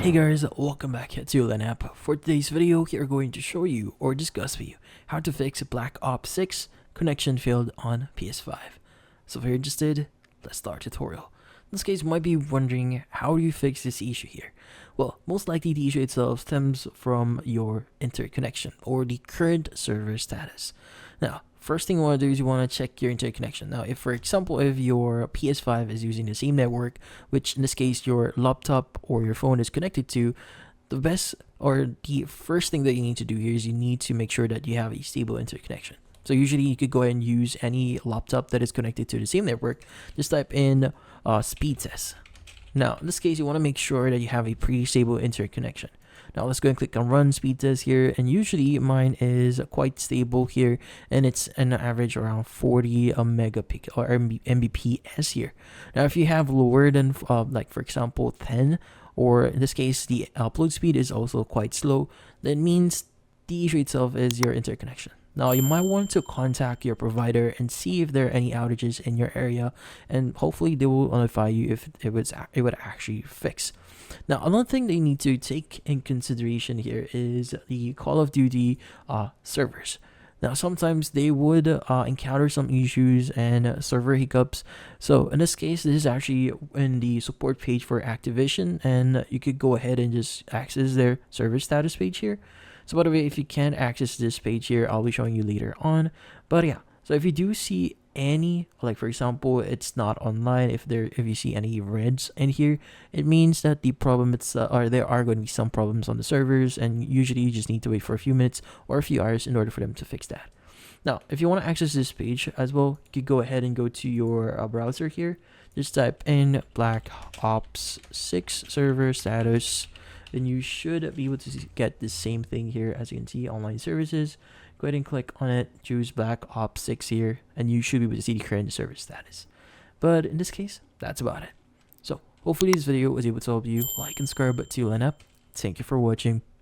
Hey guys, welcome back to Lenap. For today's video, we are going to show you or discuss with you how to fix Black Ops 6 connection failed on PS5. So if you're interested, let's start tutorial. In this case, you might be wondering how do you fix this issue here? Well, most likely the issue itself stems from your interconnection or the current server status. Now, first thing you want to do is you want to check your interconnection. Now, if for example, if your PS5 is using the same network, which in this case your laptop or your phone is connected to, the best or the first thing that you need to do here is you need to make sure that you have a stable interconnection. So usually you could go ahead and use any laptop that is connected to the same network. Just type in speed test. Now, in this case, you want to make sure that you have a pretty stable interconnection. Now, let's go and click on run speed test here. And usually mine is quite stable here. And it's an average around 40 megapixel or Mbps here. Now, if you have lower than, like for example, 10, or in this case, the upload speed is also quite slow, that means the issue itself is your interconnection. Now, you might want to contact your provider and see if there are any outages in your area, and hopefully they will notify you if it would actually fix. Now, another thing that you need to take in consideration here is the Call of Duty servers. Now, sometimes they would encounter some issues and server hiccups. So in this case, this is actually in the support page for Activision, and you could go ahead and just access their server status page here. So by the way, if you can't access this page here, I'll be showing you later on. But yeah, so if you do see any, like for example, it's not online, if you see any reds in here, it means that the problem or there are going to be some problems on the servers, and usually you just need to wait for a few minutes or a few hours in order for them to fix that. Now, if you want to access this page as well, you could go ahead and go to your browser here. Just type in Black Ops 6 server status. Then you should be able to get the same thing here. As you can see, online services. Go ahead and click on it, choose Black Ops 6 here, and you should be able to see the current server status. But in this case, that's about it. So hopefully this video was able to help you. Like and subscribe to Lenap. Thank you for watching.